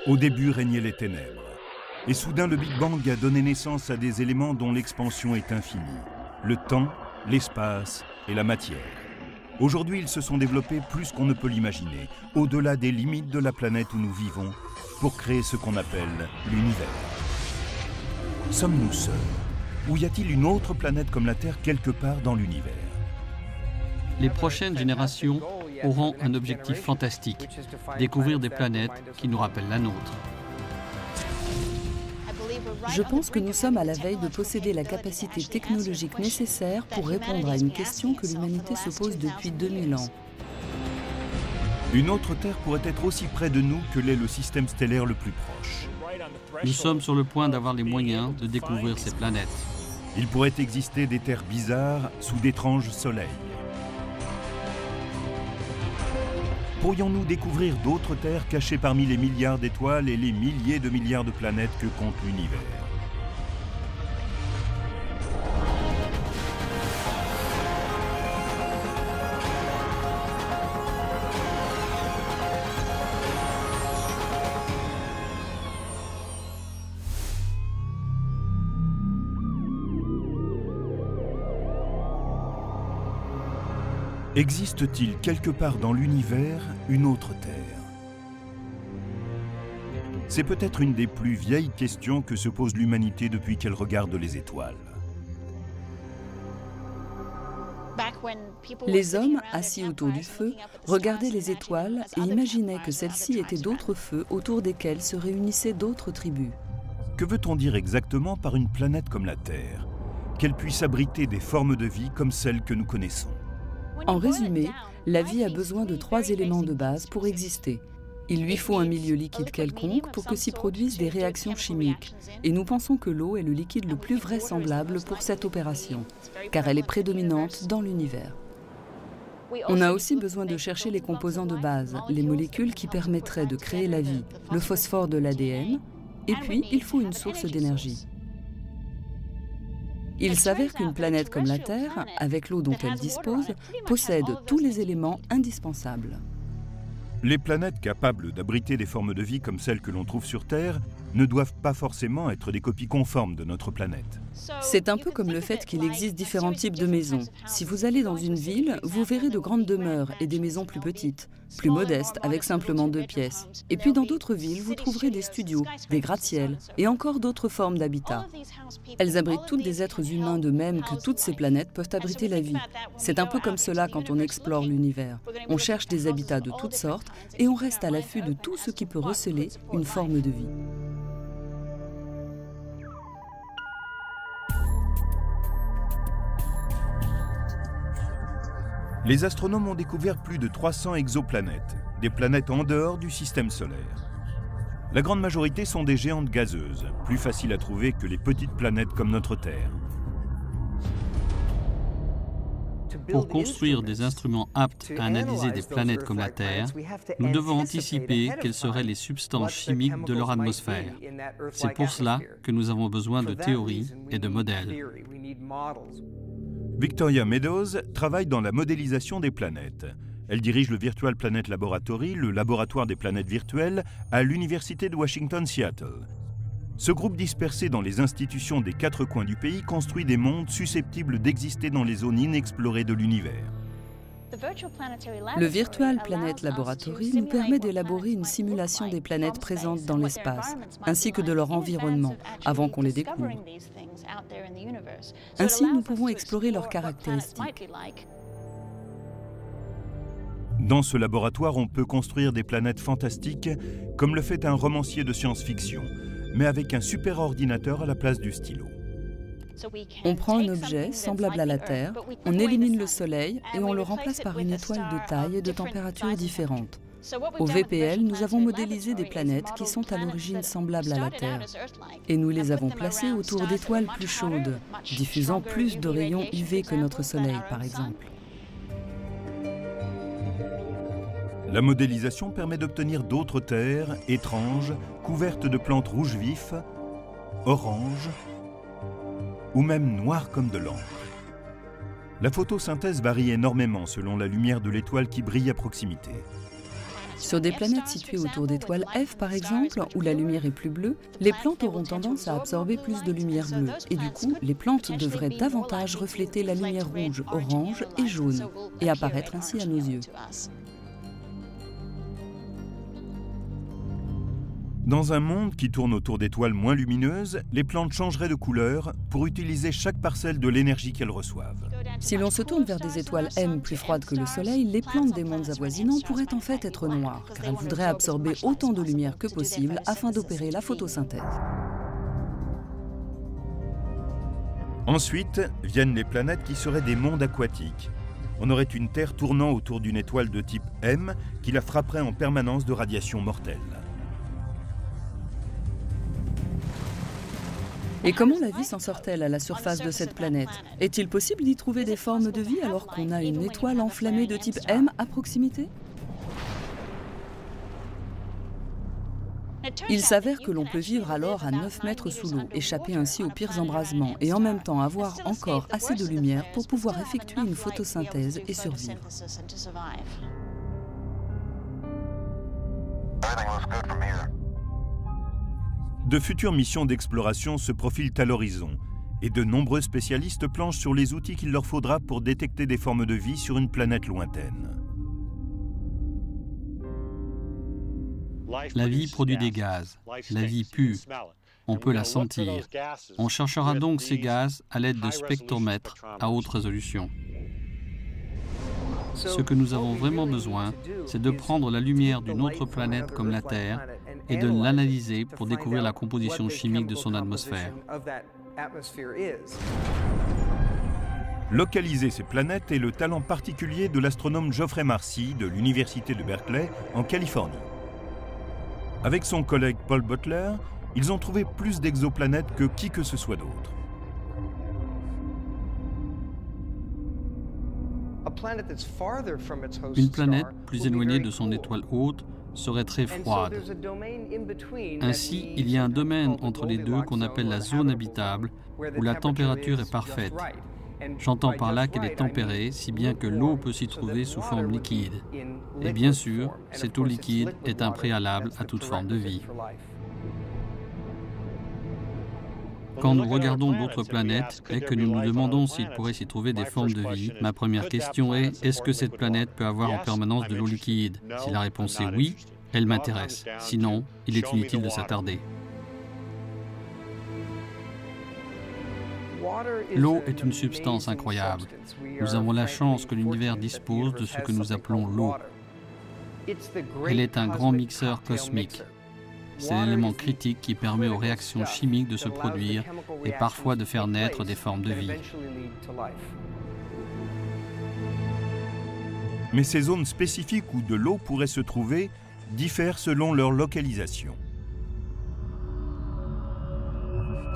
Au début régnaient les ténèbres. Et soudain, le Big Bang a donné naissance à des éléments dont l'expansion est infinie. Le temps, l'espace et la matière. Aujourd'hui, ils se sont développés plus qu'on ne peut l'imaginer, au-delà des limites de la planète où nous vivons, pour créer ce qu'on appelle l'univers. Sommes-nous seuls? Ou y a-t-il une autre planète comme la Terre quelque part dans l'univers? Les prochaines générations auront un objectif fantastique, découvrir des planètes qui nous rappellent la nôtre. Je pense que nous sommes à la veille de posséder la capacité technologique nécessaire pour répondre à une question que l'humanité se pose depuis 2000 ans. Une autre Terre pourrait être aussi près de nous que l'est le système stellaire le plus proche. Nous sommes sur le point d'avoir les moyens de découvrir ces planètes. Il pourrait exister des terres bizarres sous d'étranges soleils. Pourrions-nous découvrir d'autres terres cachées parmi les milliards d'étoiles et les milliers de milliards de planètes que compte l'univers? Existe-t-il quelque part dans l'univers une autre Terre? C'est peut-être une des plus vieilles questions que se pose l'humanité depuis qu'elle regarde les étoiles. Les hommes, assis autour du feu, regardaient les étoiles et imaginaient que celles-ci étaient d'autres feux autour desquels se réunissaient d'autres tribus. Que veut-on dire exactement par une planète comme la Terre? Qu'elle puisse abriter des formes de vie comme celles que nous connaissons. En résumé, la vie a besoin de 3 éléments de base pour exister. Il lui faut un milieu liquide quelconque pour que s'y produisent des réactions chimiques. Et nous pensons que l'eau est le liquide le plus vraisemblable pour cette opération, car elle est prédominante dans l'univers. On a aussi besoin de chercher les composants de base, les molécules qui permettraient de créer la vie, le phosphore de l'ADN, et puis il faut une source d'énergie. Il s'avère qu'une planète comme la Terre, avec l'eau dont elle dispose, possède tous les éléments indispensables. Les planètes capables d'abriter des formes de vie comme celles que l'on trouve sur Terre ne doivent pas forcément être des copies conformes de notre planète. C'est un peu comme le fait qu'il existe différents types de maisons. Si vous allez dans une ville, vous verrez de grandes demeures et des maisons plus petites, plus modestes, avec simplement 2 pièces. Et puis dans d'autres villes, vous trouverez des studios, des gratte-ciels et encore d'autres formes d'habitat. Elles abritent toutes des êtres humains de même que toutes ces planètes peuvent abriter la vie. C'est un peu comme cela quand on explore l'univers. On cherche des habitats de toutes sortes et on reste à l'affût de tout ce qui peut receler une forme de vie. Les astronomes ont découvert plus de 300 exoplanètes, des planètes en dehors du système solaire. La grande majorité sont des géantes gazeuses, plus faciles à trouver que les petites planètes comme notre Terre. Pour construire des instruments aptes à analyser des planètes comme la Terre, nous devons anticiper quelles seraient les substances chimiques de leur atmosphère. C'est pour cela que nous avons besoin de théories et de modèles. Victoria Meadows travaille dans la modélisation des planètes. Elle dirige le Virtual Planet Laboratory, le laboratoire des planètes virtuelles, à l'Université de Washington-Seattle. Ce groupe dispersé dans les institutions des 4 coins du pays construit des mondes susceptibles d'exister dans les zones inexplorées de l'univers. Le Virtual Planet Laboratory nous permet d'élaborer une simulation des planètes présentes dans l'espace, ainsi que de leur environnement, avant qu'on les découvre. Ainsi, nous pouvons explorer leurs caractéristiques. Dans ce laboratoire, on peut construire des planètes fantastiques, comme le fait un romancier de science-fiction, mais avec un super ordinateur à la place du stylo. On prend un objet semblable à la Terre, on élimine le Soleil et on le remplace par une étoile de taille et de température différentes. Au VPL, nous avons modélisé des planètes qui sont à l'origine semblables à la Terre. Et nous les avons placées autour d'étoiles plus chaudes, diffusant plus de rayons UV que notre Soleil, par exemple. La modélisation permet d'obtenir d'autres terres étranges, couvertes de plantes rouges vifs, oranges ou même noires comme de l'encre. La photosynthèse varie énormément selon la lumière de l'étoile qui brille à proximité. Sur des planètes situées autour d'étoiles F, par exemple, où la lumière est plus bleue, les plantes auront tendance à absorber plus de lumière bleue. Et du coup, les plantes devraient davantage refléter la lumière rouge, orange et jaune, et apparaître ainsi à nos yeux. Dans un monde qui tourne autour d'étoiles moins lumineuses, les plantes changeraient de couleur pour utiliser chaque parcelle de l'énergie qu'elles reçoivent. Si l'on se tourne vers des étoiles M plus froides que le Soleil, les plantes des mondes avoisinants pourraient en fait être noires, car elles voudraient absorber autant de lumière que possible afin d'opérer la photosynthèse. Ensuite, viennent les planètes qui seraient des mondes aquatiques. On aurait une Terre tournant autour d'une étoile de type M qui la frapperait en permanence de radiations mortelles. Et comment la vie s'en sort-elle à la surface de cette planète? Est-il possible d'y trouver des formes de vie alors qu'on a une étoile enflammée de type M à proximité? Il s'avère que l'on peut vivre alors à 9 mètres sous l'eau, échapper ainsi aux pires embrasements et en même temps avoir encore assez de lumière pour pouvoir effectuer une photosynthèse et survivre. De futures missions d'exploration se profilent à l'horizon et de nombreux spécialistes planchent sur les outils qu'il leur faudra pour détecter des formes de vie sur une planète lointaine. La vie produit des gaz, la vie pue, on peut la sentir. On cherchera donc ces gaz à l'aide de spectromètres à haute résolution. Ce que nous avons vraiment besoin, c'est de prendre la lumière d'une autre planète comme la Terre et de l'analyser pour découvrir la composition chimique de son atmosphère. Localiser ces planètes est le talent particulier de l'astronome Geoffrey Marcy de l'Université de Berkeley en Californie. Avec son collègue Paul Butler, ils ont trouvé plus d'exoplanètes que qui que ce soit d'autre. Une planète plus éloignée de son étoile hôte serait très froide. Ainsi, il y a un domaine entre les deux qu'on appelle la zone habitable, où la température est parfaite. J'entends par là qu'elle est tempérée, si bien que l'eau peut s'y trouver sous forme liquide. Et bien sûr, cette eau liquide est un préalable à toute forme de vie. Quand nous regardons d'autres planètes et que nous nous demandons s'il pourrait s'y trouver des formes de vie, ma première question est, est-ce que cette planète peut avoir en permanence de l'eau liquide? Si la réponse est oui, elle m'intéresse. Sinon, il est inutile de s'attarder. L'eau est une substance incroyable. Nous avons la chance que l'univers dispose de ce que nous appelons l'eau. Elle est un grand mixeur cosmique. C'est l'élément critique qui permet aux réactions chimiques de se produire et parfois de faire naître des formes de vie. Mais ces zones spécifiques où de l'eau pourrait se trouver diffèrent selon leur localisation.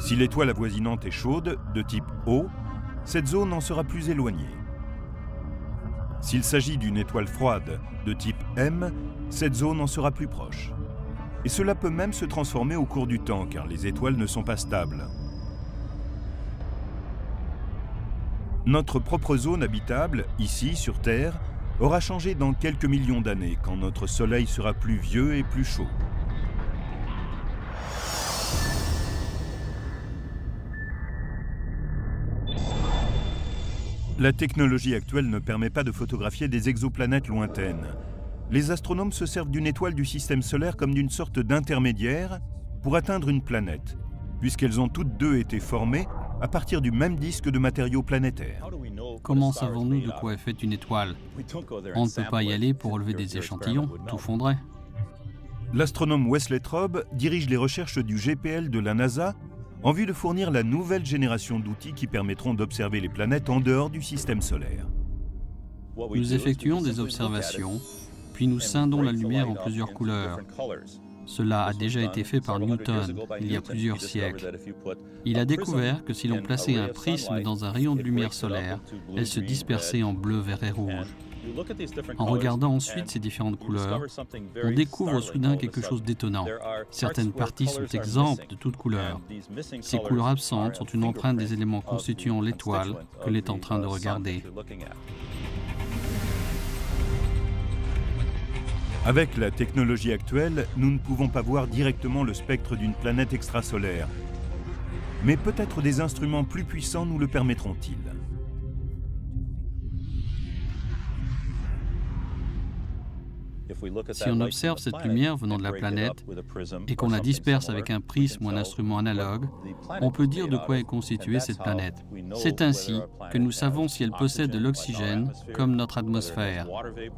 Si l'étoile avoisinante est chaude, de type O, cette zone en sera plus éloignée. S'il s'agit d'une étoile froide, de type M, cette zone en sera plus proche. Et cela peut même se transformer au cours du temps, car les étoiles ne sont pas stables. Notre propre zone habitable, ici, sur Terre, aura changé dans quelques millions d'années, quand notre Soleil sera plus vieux et plus chaud. La technologie actuelle ne permet pas de photographier des exoplanètes lointaines. Les astronomes se servent d'une étoile du système solaire comme d'une sorte d'intermédiaire pour atteindre une planète, puisqu'elles ont toutes deux été formées à partir du même disque de matériaux planétaires. Comment savons-nous de quoi est faite une étoile? On ne peut pas y aller pour relever des échantillons, tout fondrait. L'astronome Wesley Traub dirige les recherches du GPL de la NASA en vue de fournir la nouvelle génération d'outils qui permettront d'observer les planètes en dehors du système solaire. Nous effectuons des observations, puis nous scindons la lumière en plusieurs couleurs. Cela a déjà été fait par Newton il y a plusieurs siècles. Il a découvert que si l'on plaçait un prisme dans un rayon de lumière solaire, elle se dispersait en bleu, vert et rouge. En regardant ensuite ces différentes couleurs, on découvre soudain quelque chose d'étonnant. Certaines parties sont exemptes de toute couleur. Ces couleurs absentes sont une empreinte des éléments constituant l'étoile que l'on est en train de regarder. Avec la technologie actuelle, nous ne pouvons pas voir directement le spectre d'une planète extrasolaire. Mais peut-être des instruments plus puissants nous le permettront-ils. Si on observe cette lumière venant de la planète et qu'on la disperse avec un prisme ou un instrument analogue, on peut dire de quoi est constituée cette planète. C'est ainsi que nous savons si elle possède de l'oxygène, comme notre atmosphère,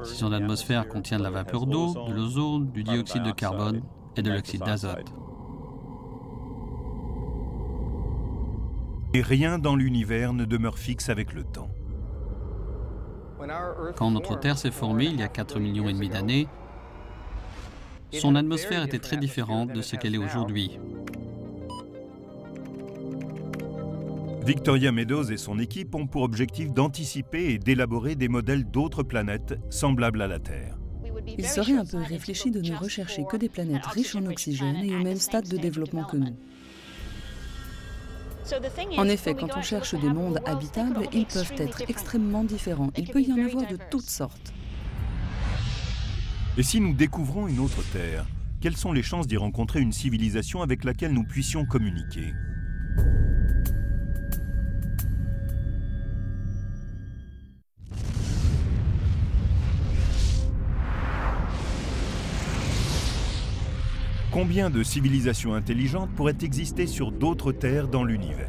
si son atmosphère contient de la vapeur d'eau, de l'ozone, du dioxyde de carbone et de l'oxyde d'azote. Et rien dans l'univers ne demeure fixe avec le temps. Quand notre Terre s'est formée il y a 4,5 millions d'années, son atmosphère était très différente de ce qu'elle est aujourd'hui. Victoria Meadows et son équipe ont pour objectif d'anticiper et d'élaborer des modèles d'autres planètes semblables à la Terre. Il serait un peu irréfléchi de ne rechercher que des planètes riches en oxygène et au même stade de développement que nous. En effet, quand on cherche des mondes habitables, ils peuvent être extrêmement différents. Il peut y en avoir de toutes sortes. Et si nous découvrons une autre Terre, quelles sont les chances d'y rencontrer une civilisation avec laquelle nous puissions communiquer ? Combien de civilisations intelligentes pourraient exister sur d'autres terres dans l'univers?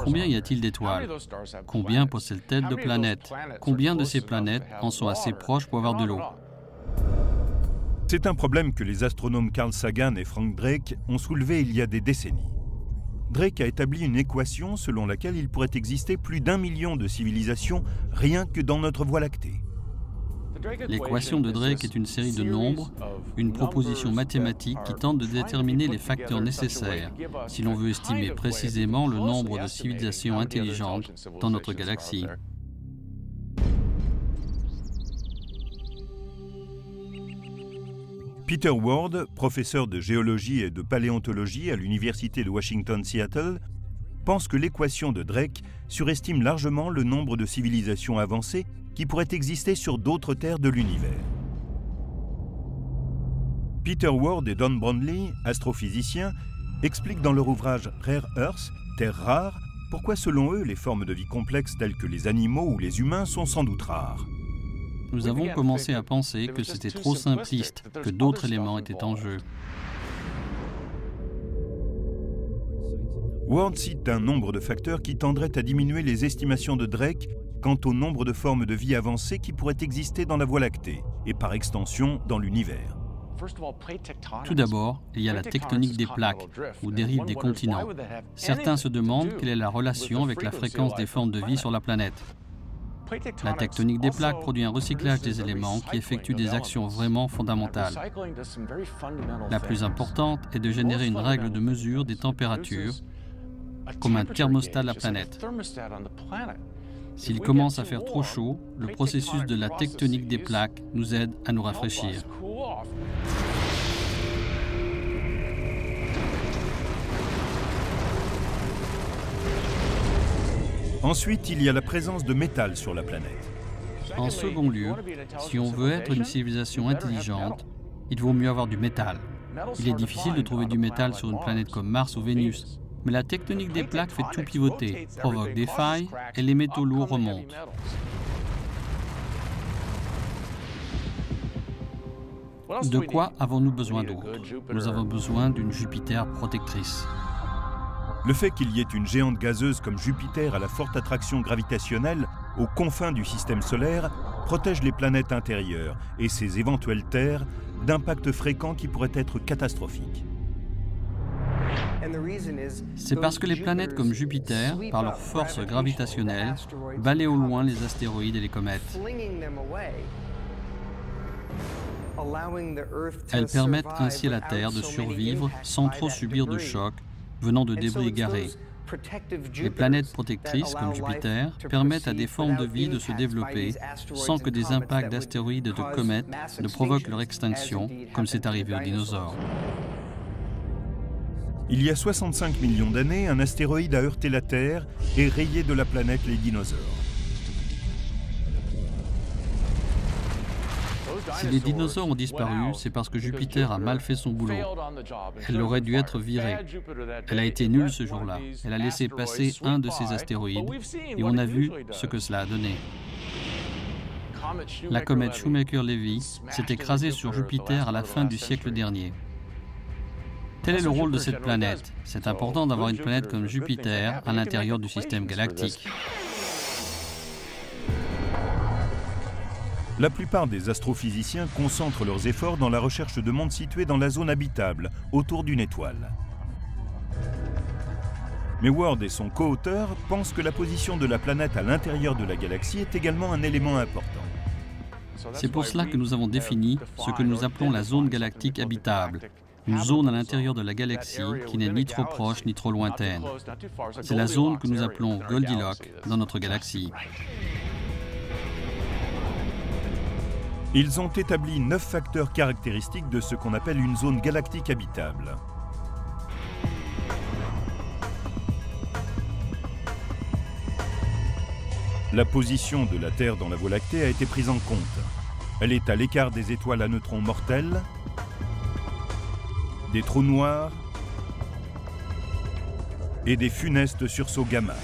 Combien y a-t-il d'étoiles? Combien possèdent-elles de planètes? Combien de ces planètes en sont assez proches pour avoir de l'eau? C'est un problème que les astronomes Carl Sagan et Frank Drake ont soulevé il y a des décennies. Drake a établi une équation selon laquelle il pourrait exister plus d'1 million de civilisations rien que dans notre Voie lactée. L'équation de Drake est une série de nombres, une proposition mathématique qui tente de déterminer les facteurs nécessaires si l'on veut estimer précisément le nombre de civilisations intelligentes dans notre galaxie. Peter Ward, professeur de géologie et de paléontologie à l'Université de Washington-Seattle, pense que l'équation de Drake surestime largement le nombre de civilisations avancées qui pourraient exister sur d'autres terres de l'univers. Peter Ward et Don Brownlee, astrophysiciens, expliquent dans leur ouvrage Rare Earth, Terre rare, pourquoi selon eux les formes de vie complexes telles que les animaux ou les humains sont sans doute rares. Nous avons commencé à penser que c'était trop simpliste, que d'autres éléments étaient en jeu. Ward cite un nombre de facteurs qui tendraient à diminuer les estimations de Drake quant au nombre de formes de vie avancées qui pourraient exister dans la Voie lactée et par extension dans l'univers. Tout d'abord, il y a la tectonique des plaques ou dérive des continents. Certains se demandent quelle est la relation avec la fréquence des formes de vie sur la planète. La tectonique des plaques produit un recyclage des éléments qui effectue des actions vraiment fondamentales. La plus importante est de générer une règle de mesure des températures, comme un thermostat de la planète. S'il commence à faire trop chaud, le processus de la tectonique des plaques nous aide à nous rafraîchir. Ensuite, il y a la présence de métal sur la planète. En second lieu, si on veut être une civilisation intelligente, il vaut mieux avoir du métal. Il est difficile de trouver du métal sur une planète comme Mars ou Vénus. Mais la tectonique des plaques fait tout pivoter, provoque des failles et les métaux lourds remontent. De quoi avons-nous besoin d'autre? Nous avons besoin d'une Jupiter protectrice. Le fait qu'il y ait une géante gazeuse comme Jupiter à la forte attraction gravitationnelle aux confins du système solaire protège les planètes intérieures et ses éventuelles terres d'impacts fréquents qui pourraient être catastrophiques. C'est parce que les planètes comme Jupiter, par leur force gravitationnelle, balayent au loin les astéroïdes et les comètes. Elles permettent ainsi à la Terre de survivre sans trop subir de chocs venant de débris égarés. Les planètes protectrices, comme Jupiter, permettent à des formes de vie de se développer sans que des impacts d'astéroïdes et de comètes ne provoquent leur extinction, comme c'est arrivé aux dinosaures. Il y a 65 millions d'années, un astéroïde a heurté la Terre et rayé de la planète les dinosaures. Si les dinosaures ont disparu, c'est parce que Jupiter a mal fait son boulot. Elle aurait dû être virée. Elle a été nulle ce jour-là. Elle a laissé passer un de ses astéroïdes et on a vu ce que cela a donné. La comète Shoemaker-Levy s'est écrasée sur Jupiter à la fin du siècle dernier. Tel est le rôle de cette planète. C'est important d'avoir une planète comme Jupiter à l'intérieur du système galactique. La plupart des astrophysiciens concentrent leurs efforts dans la recherche de mondes situés dans la zone habitable, autour d'une étoile. Mais Ward et son co-auteur pensent que la position de la planète à l'intérieur de la galaxie est également un élément important. C'est pour cela que nous avons défini ce que nous appelons la zone galactique habitable, une zone à l'intérieur de la galaxie qui n'est ni trop proche ni trop lointaine. C'est la zone que nous appelons Goldilocks dans notre galaxie. Ils ont établi 9 facteurs caractéristiques de ce qu'on appelle une zone galactique habitable. La position de la Terre dans la Voie lactée a été prise en compte. Elle est à l'écart des étoiles à neutrons mortels, des trous noirs et des funestes sursauts gamma.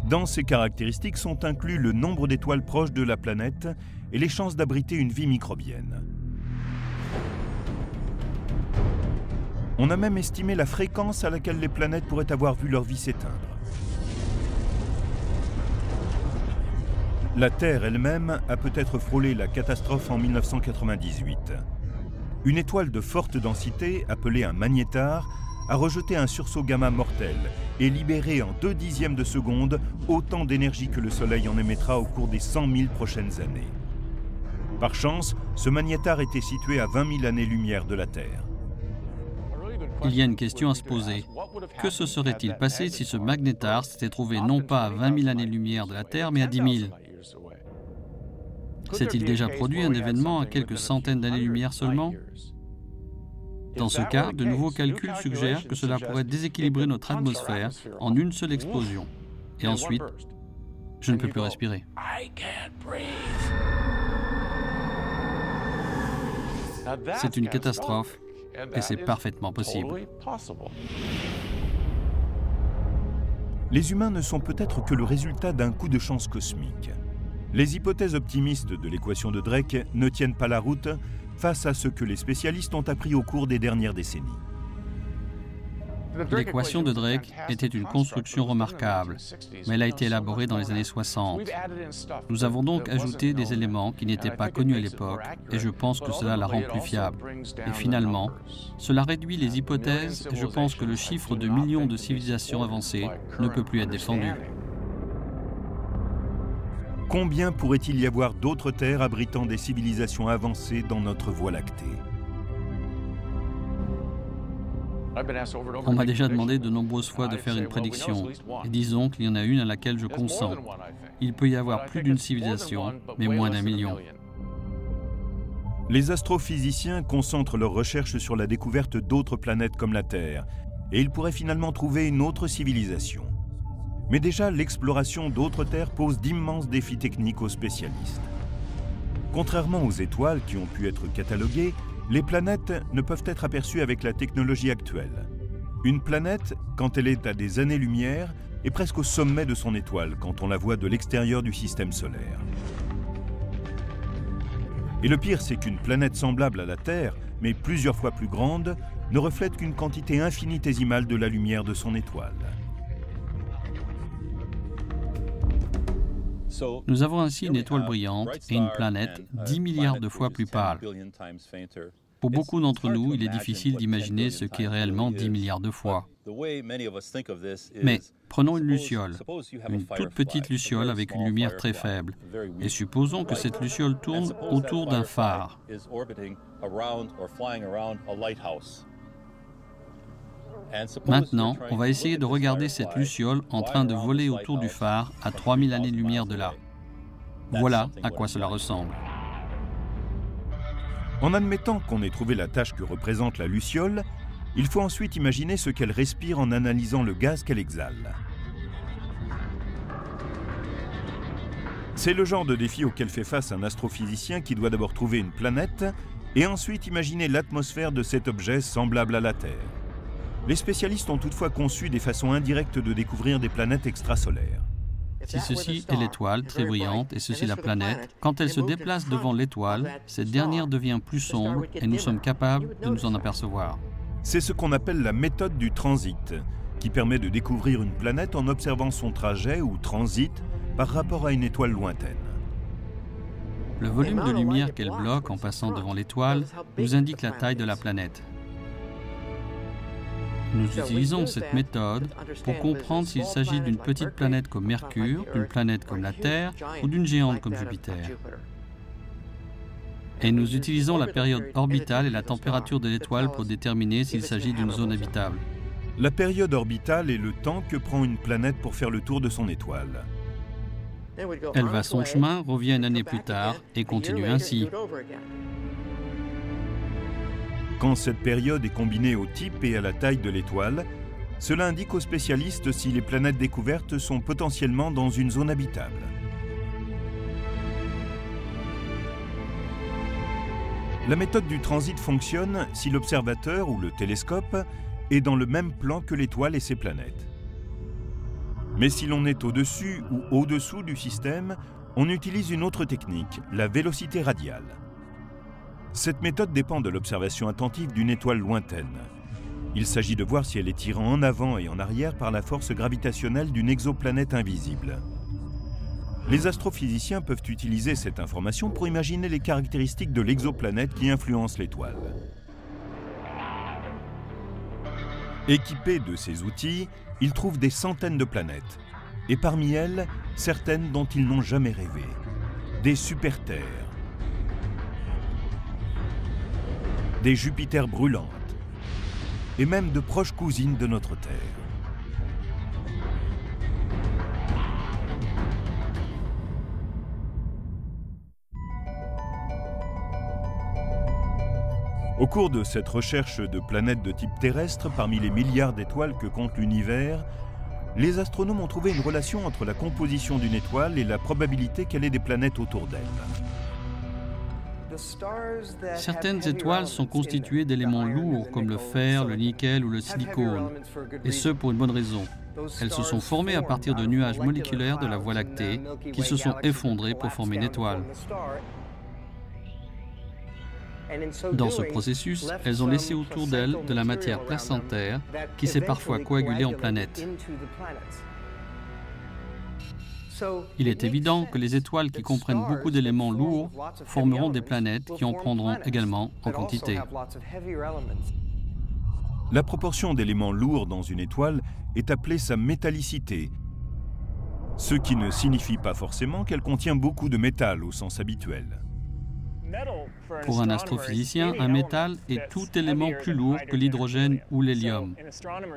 Dans ces caractéristiques sont inclus le nombre d'étoiles proches de la planète et les chances d'abriter une vie microbienne. On a même estimé la fréquence à laquelle les planètes pourraient avoir vu leur vie s'éteindre. La Terre elle-même a peut-être frôlé la catastrophe en 1998. Une étoile de forte densité, appelée un magnétar, a rejeté un sursaut gamma mortel et libéré en 0,2 de seconde autant d'énergie que le Soleil en émettra au cours des 100 000 prochaines années. Par chance, ce magnétar était situé à 20 000 années-lumière de la Terre. Il y a une question à se poser. Que se serait-il passé si ce magnétar s'était trouvé non pas à 20 000 années-lumière de la Terre, mais à 10 000? S'est-il déjà produit un événement à quelques centaines d'années-lumière seulement? Dans ce cas, de nouveaux calculs suggèrent que cela pourrait déséquilibrer notre atmosphère en une seule explosion. Et ensuite, je ne peux plus respirer. C'est une catastrophe et c'est parfaitement possible. Les humains ne sont peut-être que le résultat d'un coup de chance cosmique. Les hypothèses optimistes de l'équation de Drake ne tiennent pas la route face à ce que les spécialistes ont appris au cours des dernières décennies. L'équation de Drake était une construction remarquable, mais elle a été élaborée dans les années 60. Nous avons donc ajouté des éléments qui n'étaient pas connus à l'époque, et je pense que cela la rend plus fiable. Et finalement, cela réduit les hypothèses, et je pense que le chiffre de millions de civilisations avancées ne peut plus être défendu. Combien pourrait-il y avoir d'autres terres abritant des civilisations avancées dans notre Voie lactée? On m'a déjà demandé de nombreuses fois de faire une prédiction, et disons qu'il y en a une à laquelle je consens. Il peut y avoir plus d'une civilisation, mais moins d'1 million. Les astrophysiciens concentrent leurs recherches sur la découverte d'autres planètes comme la Terre, et ils pourraient finalement trouver une autre civilisation. Mais déjà, l'exploration d'autres terres pose d'immenses défis techniques aux spécialistes. Contrairement aux étoiles qui ont pu être cataloguées, les planètes ne peuvent être aperçues avec la technologie actuelle. Une planète, quand elle est à des années-lumière, est presque au sommet de son étoile quand on la voit de l'extérieur du système solaire. Et le pire, c'est qu'une planète semblable à la Terre, mais plusieurs fois plus grande, ne reflète qu'une quantité infinitésimale de la lumière de son étoile. Nous avons ainsi une étoile brillante et une planète 10 milliards de fois plus pâle. Pour beaucoup d'entre nous, il est difficile d'imaginer ce qu'est réellement 10 milliards de fois. Mais prenons une luciole, une toute petite luciole avec une lumière très faible, et supposons que cette luciole tourne autour d'un phare. Maintenant, on va essayer de regarder cette luciole en train de voler autour du phare à 3000 années-lumière de là. Voilà à quoi cela ressemble. En admettant qu'on ait trouvé la tâche que représente la luciole, il faut ensuite imaginer ce qu'elle respire en analysant le gaz qu'elle exhale. C'est le genre de défi auquel fait face un astrophysicien qui doit d'abord trouver une planète et ensuite imaginer l'atmosphère de cet objet semblable à la Terre. Les spécialistes ont toutefois conçu des façons indirectes de découvrir des planètes extrasolaires. Si ceci est l'étoile, très brillante, et ceci la planète, quand elle se déplace devant l'étoile, cette dernière devient plus sombre et nous sommes capables de nous en apercevoir. C'est ce qu'on appelle la méthode du transit, qui permet de découvrir une planète en observant son trajet ou transit par rapport à une étoile lointaine. Le volume de lumière qu'elle bloque en passant devant l'étoile nous indique la taille de la planète. Nous utilisons cette méthode pour comprendre s'il s'agit d'une petite planète comme Mercure, d'une planète comme la Terre ou d'une géante comme Jupiter. Et nous utilisons la période orbitale et la température de l'étoile pour déterminer s'il s'agit d'une zone habitable. La période orbitale est le temps que prend une planète pour faire le tour de son étoile. Elle va son chemin, revient une année plus tard et continue ainsi. Quand cette période est combinée au type et à la taille de l'étoile, cela indique aux spécialistes si les planètes découvertes sont potentiellement dans une zone habitable. La méthode du transit fonctionne si l'observateur ou le télescope est dans le même plan que l'étoile et ses planètes. Mais si l'on est au-dessus ou au-dessous du système, on utilise une autre technique, la vélocité radiale. Cette méthode dépend de l'observation attentive d'une étoile lointaine. Il s'agit de voir si elle est tirée en avant et en arrière par la force gravitationnelle d'une exoplanète invisible. Les astrophysiciens peuvent utiliser cette information pour imaginer les caractéristiques de l'exoplanète qui influence l'étoile. Équipés de ces outils, ils trouvent des centaines de planètes, et parmi elles, certaines dont ils n'ont jamais rêvé. Des super-terres, des Jupiters brûlantes, et même de proches cousines de notre Terre. Au cours de cette recherche de planètes de type terrestre, parmi les milliards d'étoiles que compte l'univers, les astronomes ont trouvé une relation entre la composition d'une étoile et la probabilité qu'elle ait des planètes autour d'elle. Certaines étoiles sont constituées d'éléments lourds comme le fer, le nickel ou le silicone, et ce pour une bonne raison. Elles se sont formées à partir de nuages moléculaires de la Voie lactée qui se sont effondrés pour former une étoile. Dans ce processus, elles ont laissé autour d'elles de la matière placentaire qui s'est parfois coagulée en planètes. Il est évident que les étoiles qui comprennent beaucoup d'éléments lourds formeront des planètes qui en prendront également en quantité. La proportion d'éléments lourds dans une étoile est appelée sa métallicité, ce qui ne signifie pas forcément qu'elle contient beaucoup de métal au sens habituel. Pour un astrophysicien, un métal est tout élément plus lourd que l'hydrogène ou l'hélium.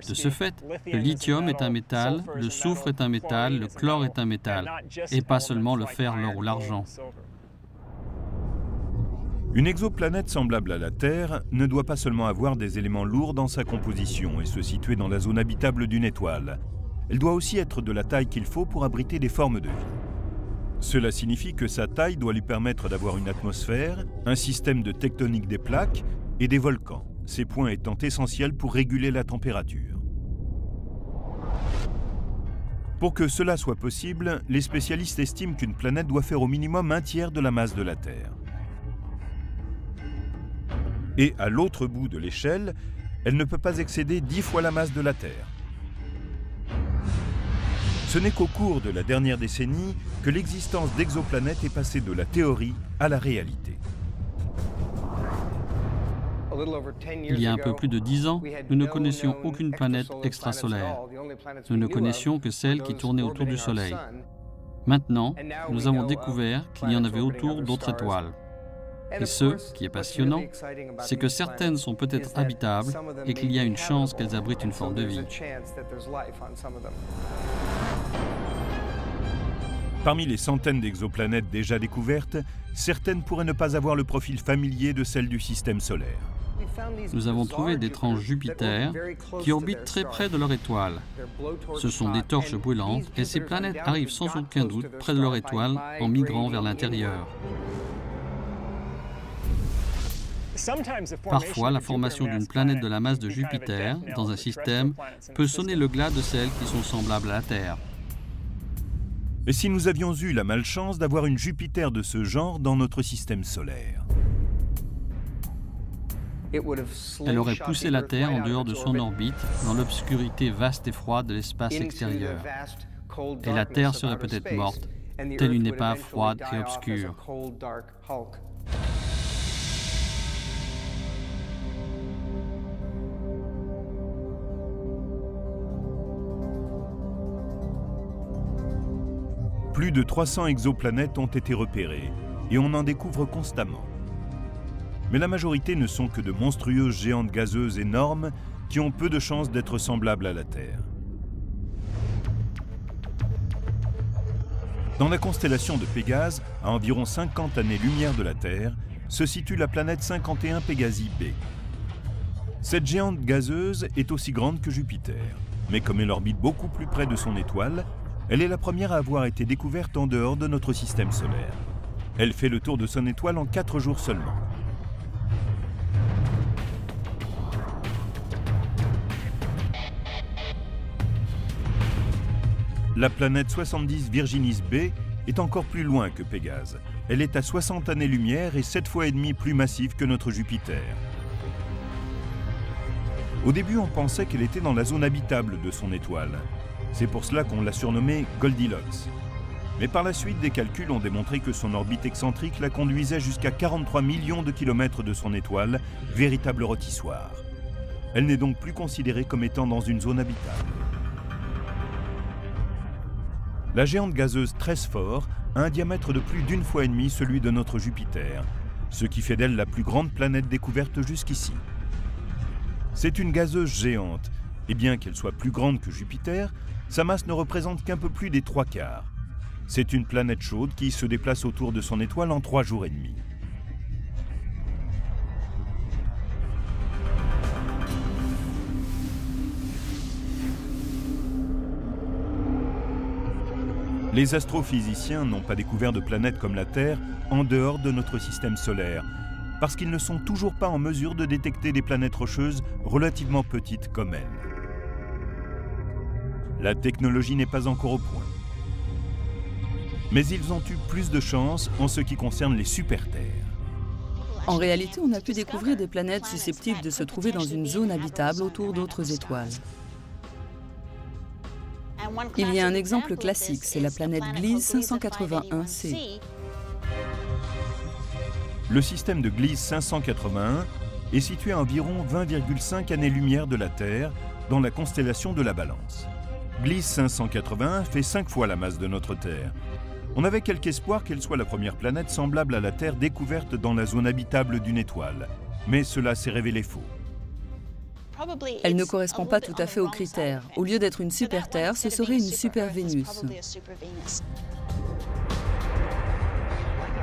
De ce fait, le lithium est un métal, le soufre est un métal, le chlore est un métal, et pas seulement le fer, l'or ou l'argent. Une exoplanète semblable à la Terre ne doit pas seulement avoir des éléments lourds dans sa composition et se situer dans la zone habitable d'une étoile. Elle doit aussi être de la taille qu'il faut pour abriter des formes de vie. Cela signifie que sa taille doit lui permettre d'avoir une atmosphère, un système de tectonique des plaques et des volcans, ces points étant essentiels pour réguler la température. Pour que cela soit possible, les spécialistes estiment qu'une planète doit faire au minimum un tiers de la masse de la Terre. Et à l'autre bout de l'échelle, elle ne peut pas excéder 10 fois la masse de la Terre. Ce n'est qu'au cours de la dernière décennie que l'existence d'exoplanètes est passée de la théorie à la réalité. Il y a un peu plus de 10 ans, nous ne connaissions aucune planète extrasolaire. Nous ne connaissions que celle qui tournait autour du Soleil. Maintenant, nous avons découvert qu'il y en avait autour d'autres étoiles. Et ce qui est passionnant, c'est que certaines sont peut-être habitables et qu'il y a une chance qu'elles abritent une forme de vie. Parmi les centaines d'exoplanètes déjà découvertes, certaines pourraient ne pas avoir le profil familier de celles du système solaire. nous avons trouvé d'étranges Jupiters qui orbitent très près de leur étoile. Ce sont des torches brûlantes et ces planètes arrivent sans aucun doute près de leur étoile en migrant vers l'intérieur. Parfois, la formation d'une planète de la masse de Jupiter dans un système peut sonner le glas de celles qui sont semblables à la Terre. Et si nous avions eu la malchance d'avoir une Jupiter de ce genre dans notre système solaire? Elle aurait poussé la Terre en dehors de son orbite, dans l'obscurité vaste et froide de l'espace extérieur. Et la Terre serait peut-être morte, telle une épave froide et obscure. Plus de 300 exoplanètes ont été repérées et on en découvre constamment. Mais la majorité ne sont que de monstrueuses géantes gazeuses énormes qui ont peu de chances d'être semblables à la Terre. Dans la constellation de Pégase, à environ 50 années-lumière de la Terre, se situe la planète 51 Pégasi b. Cette géante gazeuse est aussi grande que Jupiter, mais comme elle orbite beaucoup plus près de son étoile, elle est la première à avoir été découverte en dehors de notre système solaire. Elle fait le tour de son étoile en 4 jours seulement. La planète 70 Virginis b est encore plus loin que Pégase. Elle est à 60 années-lumière et 7 fois et demie plus massive que notre Jupiter. Au début, on pensait qu'elle était dans la zone habitable de son étoile. C'est pour cela qu'on l'a surnommée Goldilocks. Mais par la suite, des calculs ont démontré que son orbite excentrique la conduisait jusqu'à 43 millions de kilomètres de son étoile, véritable rôtissoir. Elle n'est donc plus considérée comme étant dans une zone habitable. La géante gazeuse Tresphore a un diamètre de plus d'1,5 fois celui de notre Jupiter, ce qui fait d'elle la plus grande planète découverte jusqu'ici. C'est une gazeuse géante, et bien qu'elle soit plus grande que Jupiter, sa masse ne représente qu'un peu plus des 3/4. C'est une planète chaude qui se déplace autour de son étoile en 3 jours et demi. Les astrophysiciens n'ont pas découvert de planète comme la Terre en dehors de notre système solaire, parce qu'ils ne sont toujours pas en mesure de détecter des planètes rocheuses relativement petites comme elle. La technologie n'est pas encore au point. Mais ils ont eu plus de chance en ce qui concerne les super-terres. En réalité, on a pu découvrir des planètes susceptibles de se trouver dans une zone habitable autour d'autres étoiles. Il y a un exemple classique, c'est la planète Gliese 581c. Le système de Gliese 581 est situé à environ 20,5 années-lumière de la Terre, dans la constellation de la Balance. Gliese 581 fait 5 fois la masse de notre Terre. On avait quelque espoir qu'elle soit la première planète semblable à la Terre découverte dans la zone habitable d'une étoile, mais cela s'est révélé faux. Elle ne correspond pas tout à fait aux critères. Au lieu d'être une super-Terre, ce serait une super-Vénus.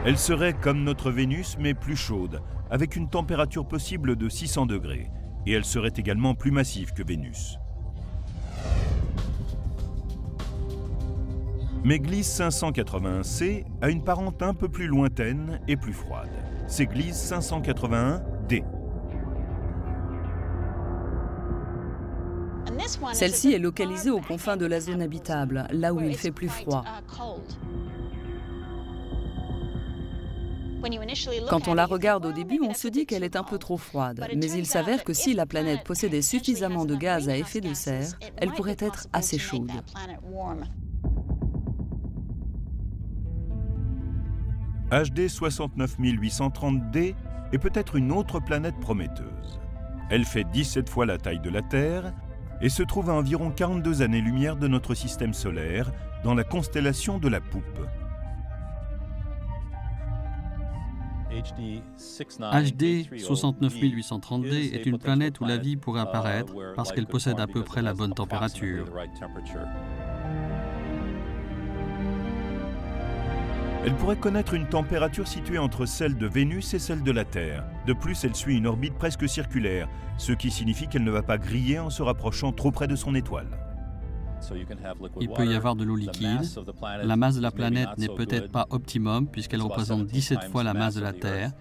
Elle serait comme notre Vénus, mais plus chaude, avec une température possible de 600 degrés. Et elle serait également plus massive que Vénus. Mais Gliese 581c a une parente un peu plus lointaine et plus froide. C'est Gliese 581d. Celle-ci est localisée aux confins de la zone habitable, là où il fait plus froid. Quand on la regarde au début, on se dit qu'elle est un peu trop froide, mais il s'avère que si la planète possédait suffisamment de gaz à effet de serre, elle pourrait être assez chaude. HD 69830d est peut-être une autre planète prometteuse. Elle fait 17 fois la taille de la Terre et se trouve à environ 42 années-lumière de notre système solaire, dans la constellation de la Poupe. HD 69830d est une planète où la vie pourrait apparaître parce qu'elle possède à peu près la bonne température. Elle pourrait connaître une température située entre celle de Vénus et celle de la Terre. De plus, elle suit une orbite presque circulaire, ce qui signifie qu'elle ne va pas griller en se rapprochant trop près de son étoile. Il peut y avoir de l'eau liquide. La masse de la planète n'est peut-être pas optimum puisqu'elle représente 17 fois la masse de la Terre,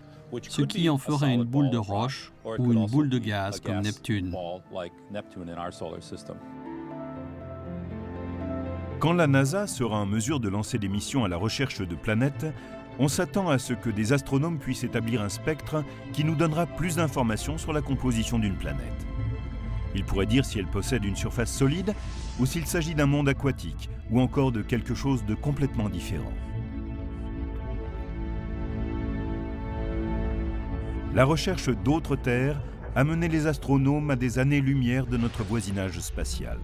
ce qui en ferait une boule de roche ou une boule de gaz comme Neptune. Quand la NASA sera en mesure de lancer des missions à la recherche de planètes, on s'attend à ce que des astronomes puissent établir un spectre qui nous donnera plus d'informations sur la composition d'une planète. Il pourrait dire si elle possède une surface solide ou s'il s'agit d'un monde aquatique ou encore de quelque chose de complètement différent. La recherche d'autres terres a mené les astronomes à des années-lumière de notre voisinage spatial.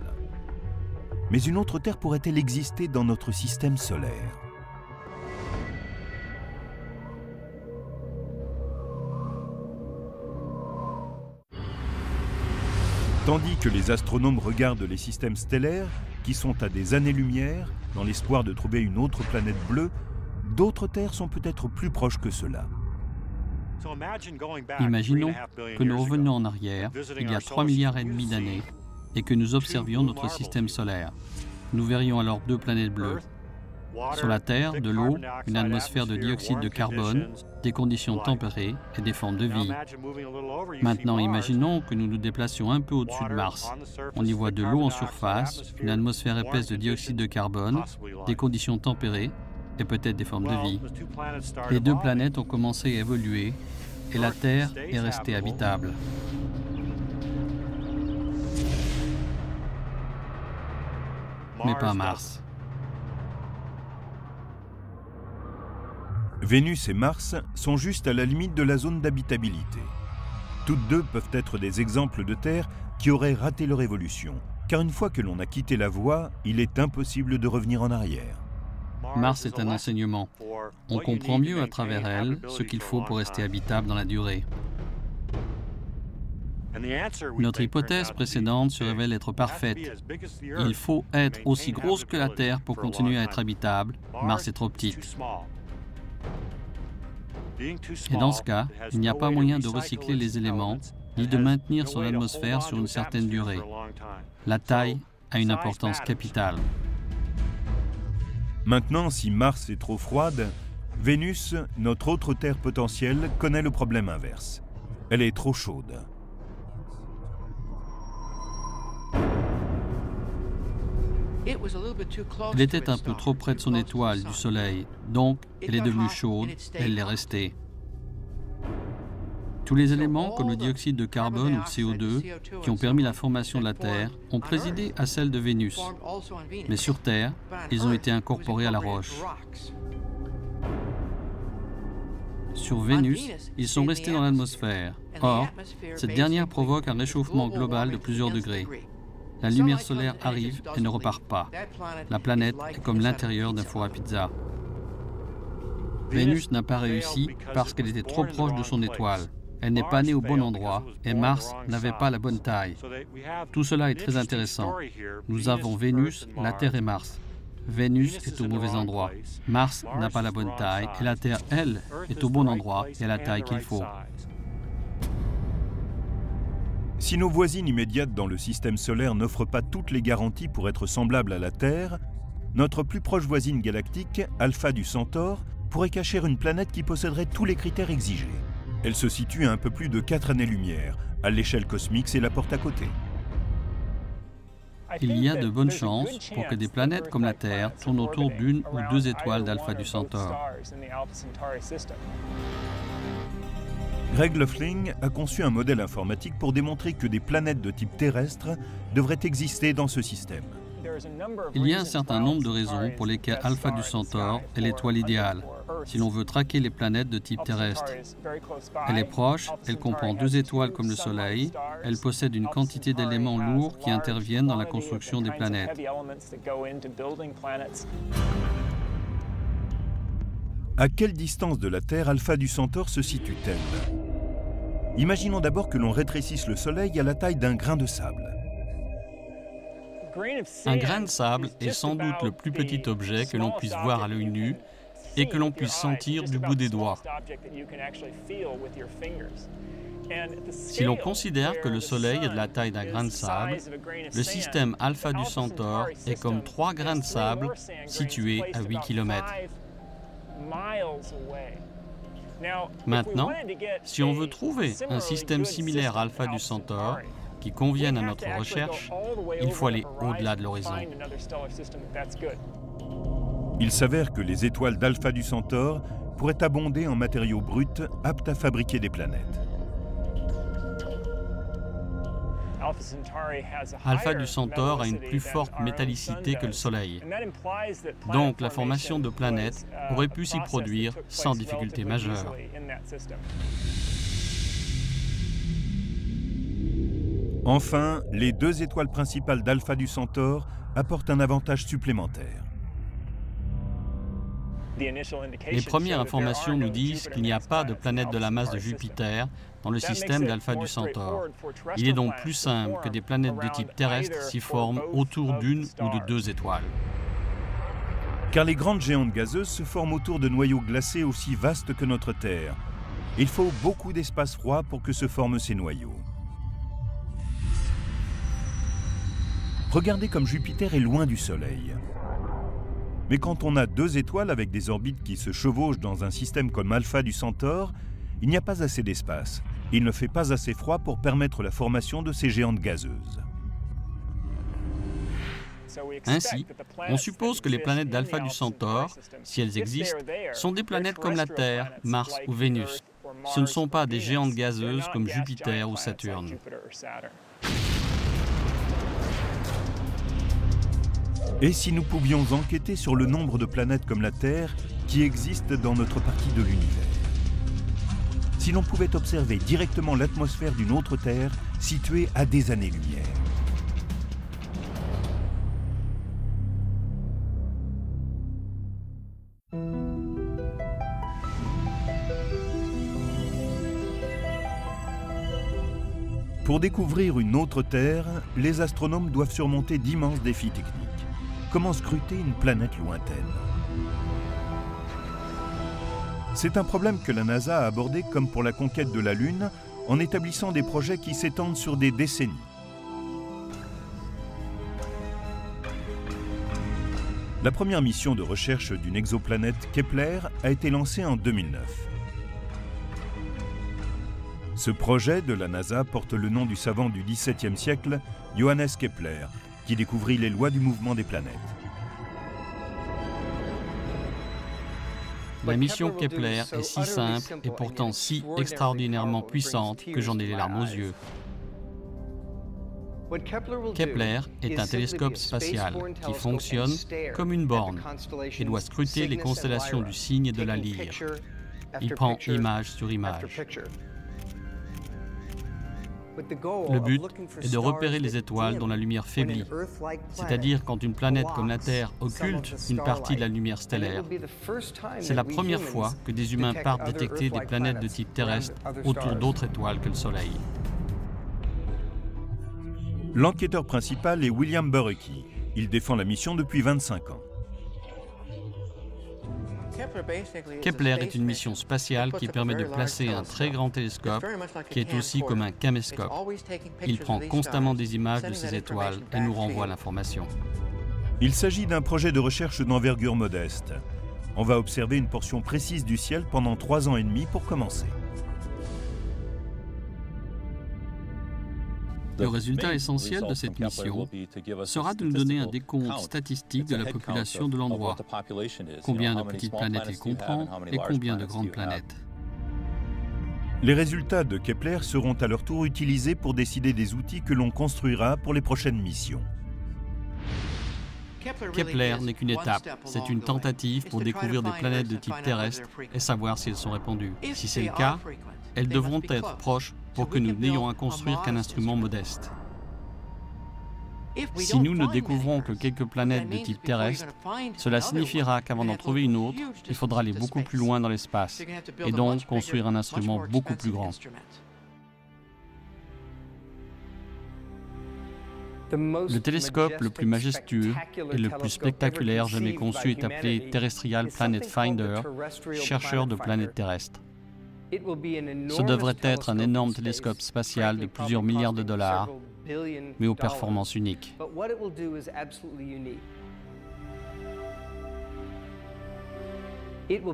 Mais une autre Terre pourrait-elle exister dans notre système solaire? Tandis que les astronomes regardent les systèmes stellaires, qui sont à des années-lumière, dans l'espoir de trouver une autre planète bleue, d'autres terres sont peut-être plus proches que cela. Imaginons que nous revenions en arrière, il y a 3,5 milliards d'années, et que nous observions notre système solaire. Nous verrions alors 2 planètes bleues. Sur la Terre, de l'eau, une atmosphère de dioxyde de carbone, des conditions tempérées et des formes de vie. Maintenant, imaginons que nous nous déplacions un peu au-dessus de Mars. On y voit de l'eau en surface, une atmosphère épaisse de dioxyde de carbone, des conditions tempérées et peut-être des formes de vie. Les 2 planètes ont commencé à évoluer et la Terre est restée habitable. Mais pas Mars. Vénus et Mars sont juste à la limite de la zone d'habitabilité. Toutes deux peuvent être des exemples de terres qui auraient raté leur évolution, car une fois que l'on a quitté la voie, il est impossible de revenir en arrière. Mars est un enseignement. On comprend mieux à travers elle ce qu'il faut pour rester habitable dans la durée. Notre hypothèse précédente se révèle être parfaite. Il faut être aussi grosse que la Terre pour continuer à être habitable. Mars est trop petite. Et dans ce cas, il n'y a pas moyen de recycler les éléments, ni de maintenir son atmosphère sur une certaine durée. La taille a une importance capitale. Maintenant, si Mars est trop froide, Vénus, notre autre Terre potentielle, connaît le problème inverse. Elle est trop chaude. Elle était un peu trop près de son étoile, du Soleil, donc elle est devenue chaude, elle l'est restée. Tous les éléments, comme le dioxyde de carbone ou le CO2, qui ont permis la formation de la Terre, ont présidé à celle de Vénus. Mais sur Terre, ils ont été incorporés à la roche. Sur Vénus, ils sont restés dans l'atmosphère. Or, cette dernière provoque un réchauffement global de plusieurs degrés. La lumière solaire arrive et ne repart pas. La planète est comme l'intérieur d'un four à pizza. Vénus n'a pas réussi parce qu'elle était trop proche de son étoile. Elle n'est pas née au bon endroit et Mars n'avait pas la bonne taille. Tout cela est très intéressant. Nous avons Vénus, la Terre et Mars. Vénus est au mauvais endroit. Mars n'a pas la bonne taille et la Terre, elle, est au bon endroit et à la taille qu'il faut. Si nos voisines immédiates dans le système solaire n'offrent pas toutes les garanties pour être semblables à la Terre, notre plus proche voisine galactique, Alpha du Centaure, pourrait cacher une planète qui posséderait tous les critères exigés. Elle se situe à un peu plus de 4 années-lumière. À l'échelle cosmique, c'est la porte à côté. Il y a de bonnes chances pour que des planètes comme la Terre tournent autour d'une ou 2 étoiles d'Alpha du Centaure. Greg Loeffling a conçu un modèle informatique pour démontrer que des planètes de type terrestre devraient exister dans ce système. Il y a un certain nombre de raisons pour lesquelles Alpha du Centaure est l'étoile idéale, si l'on veut traquer les planètes de type terrestre. Elle est proche, elle comprend 2 étoiles comme le Soleil, elle possède une quantité d'éléments lourds qui interviennent dans la construction des planètes. À quelle distance de la Terre Alpha du Centaure se situe-t-elle? Imaginons d'abord que l'on rétrécisse le Soleil à la taille d'un grain de sable. Un grain de sable est sans doute le plus petit objet que l'on puisse voir à l'œil nu et que l'on puisse sentir du bout des doigts. Si l'on considère que le Soleil est de la taille d'un grain de sable, le système Alpha du Centaure est comme 3 grains de sable situés à 8 km. Maintenant, si on veut trouver un système similaire à Alpha du Centaure qui convienne à notre recherche, il faut aller au-delà de l'horizon. Il s'avère que les étoiles d'Alpha du Centaure pourraient abonder en matériaux bruts aptes à fabriquer des planètes. Alpha du Centaure a une plus forte métallicité que le Soleil. Donc la formation de planètes aurait pu s'y produire sans difficulté majeure. Enfin, les 2 étoiles principales d'Alpha du Centaure apportent un avantage supplémentaire. Les premières informations nous disent qu'il n'y a pas de planète de la masse de Jupiter dans le système d'Alpha du Centaure. Il est donc plus simple que des planètes de type terrestre s'y forment autour d'une ou de 2 étoiles. Car les grandes géantes gazeuses se forment autour de noyaux glacés aussi vastes que notre Terre. Il faut beaucoup d'espace froid pour que se forment ces noyaux. Regardez comme Jupiter est loin du Soleil. Mais quand on a 2 étoiles avec des orbites qui se chevauchent dans un système comme Alpha du Centaure, il n'y a pas assez d'espace. Il ne fait pas assez froid pour permettre la formation de ces géantes gazeuses. Ainsi, on suppose que les planètes d'Alpha du Centaure, si elles existent, sont des planètes comme la Terre, Mars ou Vénus. Ce ne sont pas des géantes gazeuses comme Jupiter ou Saturne. Et si nous pouvions enquêter sur le nombre de planètes comme la Terre qui existent dans notre partie de l'univers? Si l'on pouvait observer directement l'atmosphère d'une autre Terre située à des années-lumière. Pour découvrir une autre Terre, les astronomes doivent surmonter d'immenses défis techniques. Comment scruter une planète lointaine? C'est un problème que la NASA a abordé comme pour la conquête de la Lune, en établissant des projets qui s'étendent sur des décennies. La première mission de recherche d'une exoplanète Kepler a été lancée en 2009. Ce projet de la NASA porte le nom du savant du XVIIe siècle, Johannes Kepler, qui découvrit les lois du mouvement des planètes. La mission Kepler est si simple et pourtant si extraordinairement puissante que j'en ai les larmes aux yeux. Kepler est un télescope spatial qui fonctionne comme une borne et doit scruter les constellations du Cygne et de la Lyre. Il prend image sur image. Le but est de repérer les étoiles dont la lumière faiblit, c'est-à-dire quand une planète comme la Terre occulte une partie de la lumière stellaire. C'est la première fois que des humains partent détecter des planètes de type terrestre autour d'autres étoiles que le Soleil. L'enquêteur principal est William Borucki. Il défend la mission depuis 25 ans. Kepler est une mission spatiale qui permet de placer un très grand télescope qui est aussi comme un caméscope. Il prend constamment des images de ces étoiles et nous renvoie l'information. Il s'agit d'un projet de recherche d'envergure modeste. On va observer une portion précise du ciel pendant 3 ans et demi pour commencer. Le résultat essentiel de cette mission sera de nous donner un décompte statistique de la population de l'endroit, combien de petites planètes il comprend et combien de grandes planètes. Les résultats de Kepler seront à leur tour utilisés pour décider des outils que l'on construira pour les prochaines missions. Kepler n'est qu'une étape, c'est une tentative pour découvrir des planètes de type terrestre et savoir si elles sont répandues. Si c'est le cas, elles devront être proches pour que nous n'ayons à construire qu'un instrument modeste. Si nous ne découvrons que quelques planètes de type terrestre, cela signifiera qu'avant d'en trouver une autre, il faudra aller beaucoup plus loin dans l'espace et donc construire un instrument beaucoup plus grand. Le télescope le plus majestueux et le plus spectaculaire jamais conçu est appelé Terrestrial Planet Finder, chercheur de planètes terrestres. Ce devrait être un énorme télescope spatial de plusieurs milliards de dollars, mais aux performances uniques.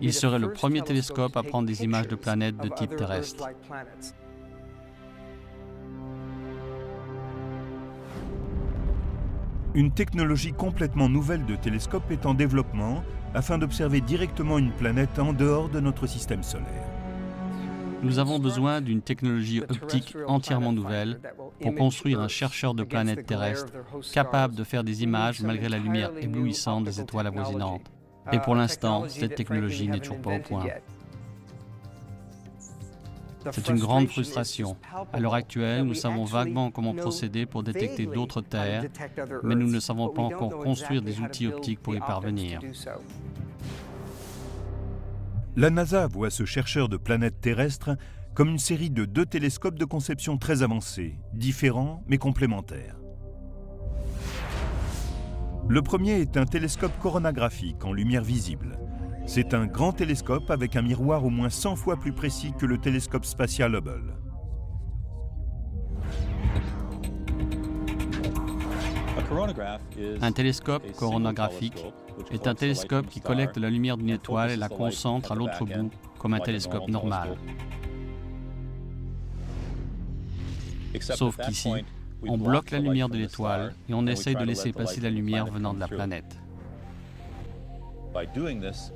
Il serait le premier télescope à prendre des images de planètes de type terrestre. Une technologie complètement nouvelle de télescope est en développement afin d'observer directement une planète en dehors de notre système solaire. Nous avons besoin d'une technologie optique entièrement nouvelle pour construire un chercheur de planètes terrestres capable de faire des images malgré la lumière éblouissante des étoiles avoisinantes. Et pour l'instant, cette technologie n'est toujours pas au point. C'est une grande frustration. À l'heure actuelle, nous savons vaguement comment procéder pour détecter d'autres terres, mais nous ne savons pas encore construire des outils optiques pour y parvenir. La NASA voit ce chercheur de planètes terrestres comme une série de 2 télescopes de conception très avancée, différents mais complémentaires. Le premier est un télescope coronographique en lumière visible. C'est un grand télescope avec un miroir au moins 100 fois plus précis que le télescope spatial Hubble. Un télescope coronographique est un télescope qui collecte la lumière d'une étoile et la concentre à l'autre bout, comme un télescope normal. Sauf qu'ici, on bloque la lumière de l'étoile et on essaye de laisser passer la lumière venant de la planète.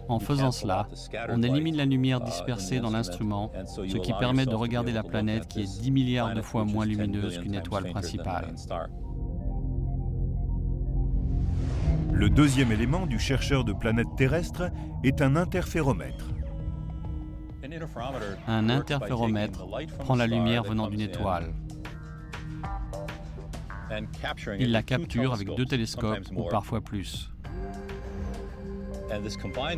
En faisant cela, on élimine la lumière dispersée dans l'instrument, ce qui permet de regarder la planète qui est 10 milliards de fois moins lumineuse qu'une étoile principale. Le deuxième élément du chercheur de planètes terrestres est un interféromètre. Un interféromètre prend la lumière venant d'une étoile. Il la capture avec 2 télescopes ou parfois plus.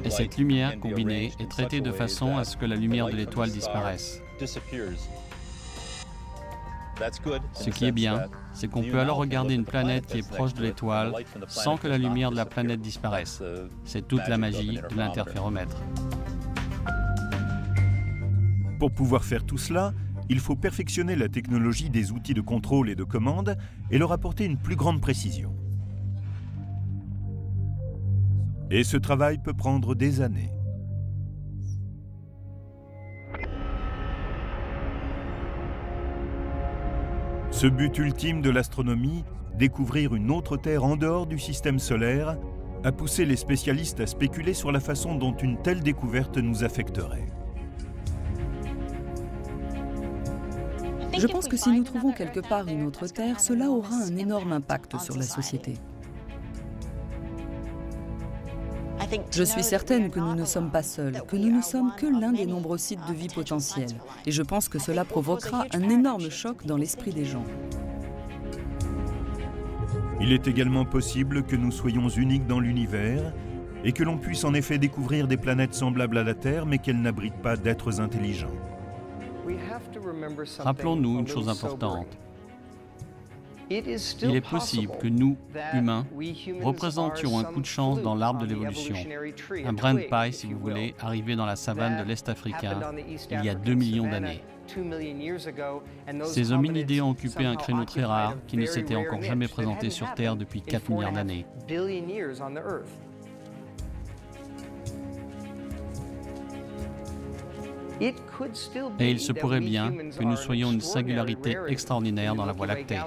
Et cette lumière combinée est traitée de façon à ce que la lumière de l'étoile disparaisse. Ce qui est bien, c'est qu'on peut alors regarder une planète qui est proche de l'étoile sans que la lumière de la planète disparaisse. C'est toute la magie de l'interféromètre. Pour pouvoir faire tout cela, il faut perfectionner la technologie des outils de contrôle et de commande et leur apporter une plus grande précision. Et ce travail peut prendre des années. Ce but ultime de l'astronomie, découvrir une autre Terre en dehors du système solaire, a poussé les spécialistes à spéculer sur la façon dont une telle découverte nous affecterait. Je pense que si nous trouvons quelque part une autre Terre, cela aura un énorme impact sur la société. Je suis certaine que nous ne sommes pas seuls, que nous ne sommes que l'un des nombreux sites de vie potentiels. Et je pense que cela provoquera un énorme choc dans l'esprit des gens. Il est également possible que nous soyons uniques dans l'univers et que l'on puisse en effet découvrir des planètes semblables à la Terre, mais qu'elles n'abritent pas d'êtres intelligents. Rappelons-nous une chose importante. Il est possible que nous, humains, représentions un coup de chance dans l'arbre de l'évolution, un brin de paille, si vous voulez, arrivé dans la savane de l'Est africain il y a 2 millions d'années. Ces hominidés ont occupé un créneau très rare qui ne s'était encore jamais présenté sur Terre depuis 4 milliards d'années. Et il se pourrait bien que nous soyons une singularité extraordinaire dans la Voie lactée.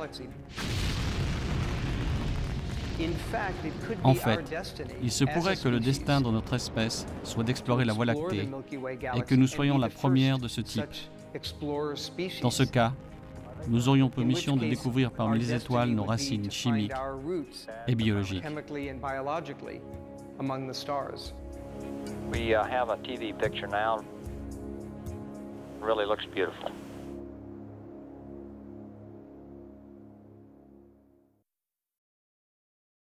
En fait, il se pourrait que le destin de notre espèce soit d'explorer la Voie lactée et que nous soyons la première de ce type. Dans ce cas, nous aurions pour mission de découvrir parmi les étoiles nos racines chimiques et biologiques. We have a TV picture now. Really looks beautiful.